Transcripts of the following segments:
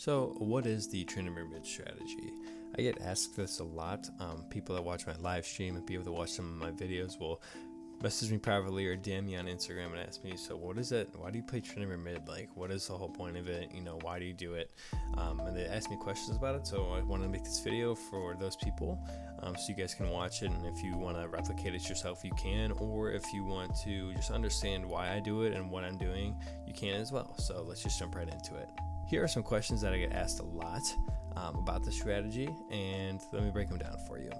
So what is the Tryndamere mid strategy? I get asked this a lot. People that watch my live stream and people that watch some of my videos will message me privately or DM me on Instagram and ask me, so what is it? Why do you play Tryndamere mid? Like, what is the whole point of it? Why do you do it? And they ask me questions about it, so I want to make this video for those people, so you guys can watch it, and if you want to replicate it yourself, you can, or if you want to just understand why I do it and what I'm doing, you can as well. So let's just jump right into it. Here are some questions that I get asked a lot about the strategy, and let me break them down for you.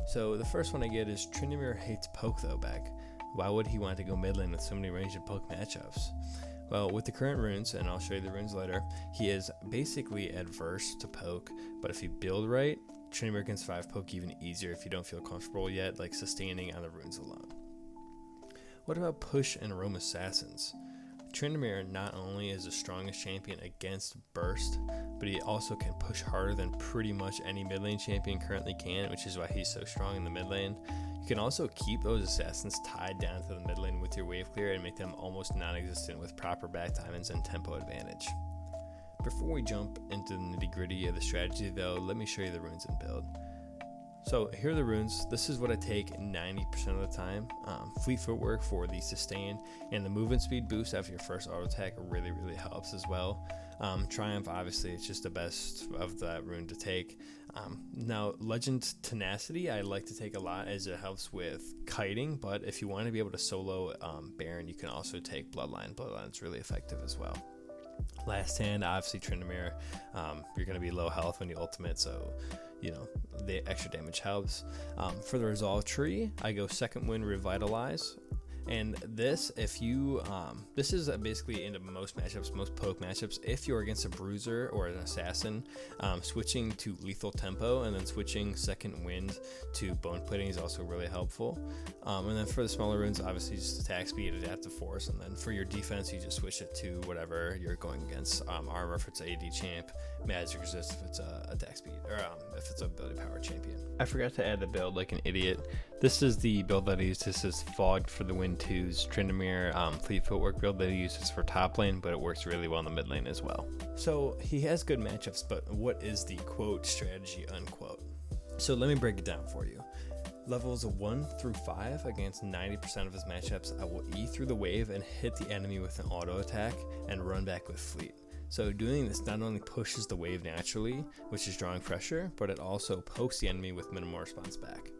So the first one I get is, Tryndamere hates poke though, Beck. Why would he want to go mid lane with so many ranged poke matchups? Well, with the current runes, and I'll show you the runes later, he is basically adverse to poke, but if you build right, Tryndamere can survive poke even easier if you don't feel comfortable yet, like sustaining on the runes alone. What about push and roam assassins? Tryndamere not only is the strongest champion against burst, but he also can push harder than pretty much any mid lane champion currently can, which is why he's so strong in the mid lane. You can also keep those assassins tied down to the mid lane with your wave clear and make them almost non-existent with proper back timings and tempo advantage. Before we jump into the nitty gritty of the strategy though, let me show you the runes and build. So here are the runes. This is what I take 90% of the time. Fleet footwork for the sustain, and the movement speed boost after your first auto attack really helps as well. Triumph, obviously, it's just the best of that rune to take. Now, Legend Tenacity I like to take a lot as it helps with kiting, but if you want to be able to solo Baron, you can also take Bloodline. Bloodline's really effective as well. Last hand, obviously Tryndamere, you're going to be low health when you ultimate, so the extra damage helps. For the resolve tree, I go second wind revitalize, and this, if you this is basically into most matchups, most poke matchups. If you're against a bruiser or an assassin, switching to lethal tempo and then switching second wind to bone plating is also really helpful. And then for the smaller runes, obviously just attack speed, adaptive force, and then for your defense, you just switch it to whatever you're going against. Armor if it's AD champ, magic resist if it's attack speed, or if it's a ability power champion. I forgot to add the build like an idiot. This is the build that I use. This is Fogged for the Wind 2's Tryndamere Fleet Footwork build that he uses for top lane, but it works really well in the mid lane as well. So he has good matchups, but what is the quote strategy unquote? So let me break it down for you. Levels 1 through 5 against 90% of his matchups, I will E through the wave and hit the enemy with an auto attack and run back with fleet. So doing this not only pushes the wave naturally, which is drawing pressure, but it also pokes the enemy with minimal response back.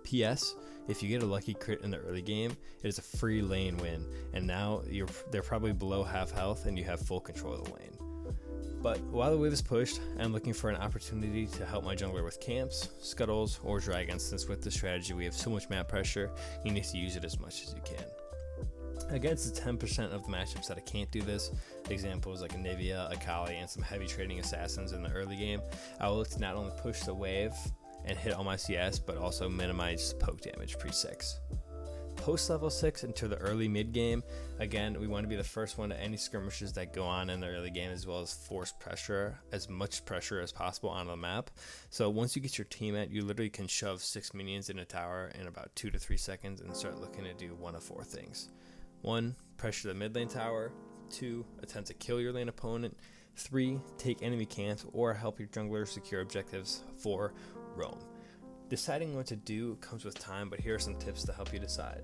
PS, if you get a lucky crit in the early game, it is a free lane win, and now they're probably below half health and you have full control of the lane. But while the wave is pushed, I'm looking for an opportunity to help my jungler with camps, scuttles, or dragons, since with this strategy we have so much map pressure, you need to use it as much as you can. Against the 10% of the matchups that I can't do this, examples like Nivea, Akali, and some heavy trading assassins in the early game, I will look to not only push the wave and hit all my CS, but also minimize poke damage pre-6. Post level 6 into the early mid game, again, we want to be the first one to any skirmishes that go on in the early game, as well as force pressure, as much pressure as possible on the map. So once you get your team at, you literally can shove 6 minions in a tower in about 2 to 3 seconds and start looking to do one of 4 things. 1. Pressure the mid lane tower. 2. Attempt to kill your lane opponent. 3. Take enemy camps or help your jungler secure objectives. 4. Roam. Deciding what to do comes with time, but here are some tips to help you decide.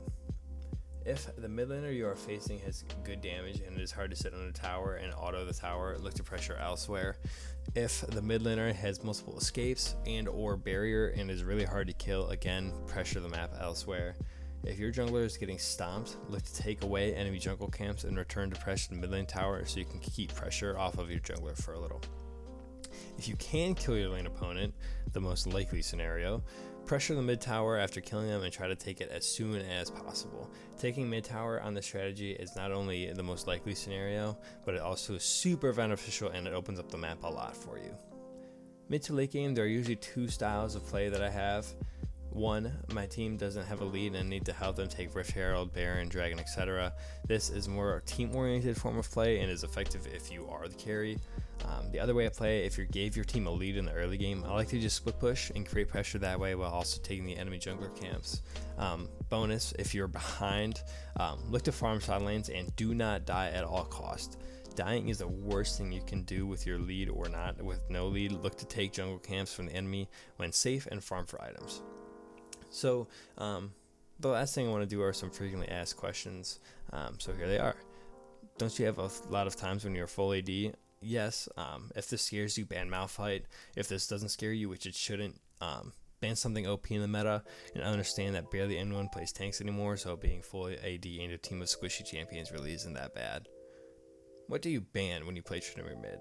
If the mid laner you are facing has good damage and it is hard to sit on a tower and auto the tower, look to pressure elsewhere. If the mid laner has multiple escapes and or barrier and is really hard to kill, again, pressure the map elsewhere. If your jungler is getting stomped, look to take away enemy jungle camps and return to pressure the mid lane tower so you can keep pressure off of your jungler for a little. If you can kill your lane opponent, the most likely scenario, pressure the mid tower after killing them and try to take it as soon as possible. Taking mid tower on this strategy is not only the most likely scenario, but it also is super beneficial and it opens up the map a lot for you. Mid to late game, there are usually 2 styles of play that I have. 1, my team doesn't have a lead and I need to help them take Rift Herald, Baron, Dragon, etc. This is more a team-oriented form of play and is effective if you are the carry. The other way I play, if you gave your team a lead in the early game, I like to just split push and create pressure that way while also taking the enemy jungler camps. Bonus, if you're behind, look to farm side lanes and do not die at all cost. Dying is the worst thing you can do with your lead or not. With no lead, look to take jungle camps from the enemy when safe and farm for items. So the last thing I want to do are some frequently asked questions. So here they are. Don't you have a lot of times when you're full AD? Yes. If this scares you, ban Malphite. If this doesn't scare you, which it shouldn't, ban something OP in the meta, and understand that barely anyone plays tanks anymore, so being full AD and a team of squishy champions really isn't that bad. What do you ban when you play Tryndamere mid?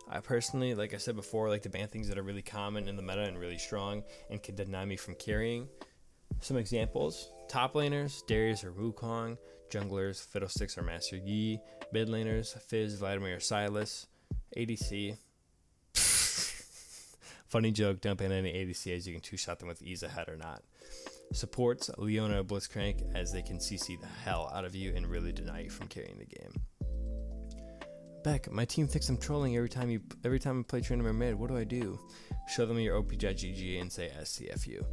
I personally, like I said before, like to ban things that are really common in the meta and really strong and can deny me from carrying. Some examples: top laners, Darius or Wukong; junglers, Fiddlesticks or Master Yi; mid laners, Fizz, Vladimir or Silas; ADC. Funny joke, don't ban any ADC as you can two-shot them with ease ahead or not. Supports, Leona or Blitzcrank, as they can CC the hell out of you and really deny you from carrying the game. Beck, my team thinks I'm trolling every time I play Tryndamere mid. What do I do? Show them your OP.GG and say SCFU.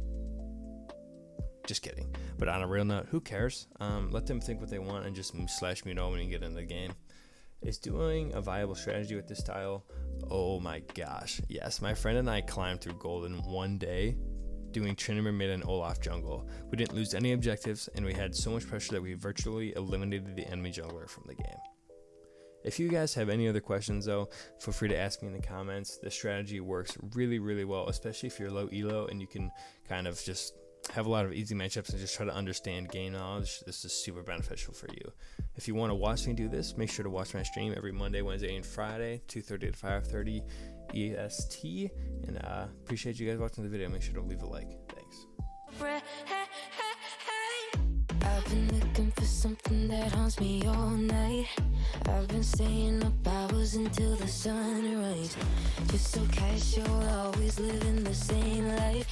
Just kidding. But on a real note, who cares? Let them think what they want and just slash mute all when you get in the game. Is doing a viable strategy with this style? Oh my gosh. Yes, my friend and I climbed through gold in one day doing Tryndamere mid and Olaf jungle. We didn't lose any objectives, and we had so much pressure that we virtually eliminated the enemy jungler from the game. If you guys have any other questions though, feel free to ask me in the comments. The strategy works really, really well, especially if you're low elo and you can kind of just have a lot of easy matchups and just try to understand game knowledge. This is super beneficial for you. If you want to watch me do this, make sure to watch my stream every Monday, Wednesday, and Friday, 2:30 to 5:30 EST. And appreciate you guys watching the video. Make sure to leave a like. Thanks. I've been looking for something that haunts me all night. I've been staying up hours until the sunrise. Just so casual, always living the same life.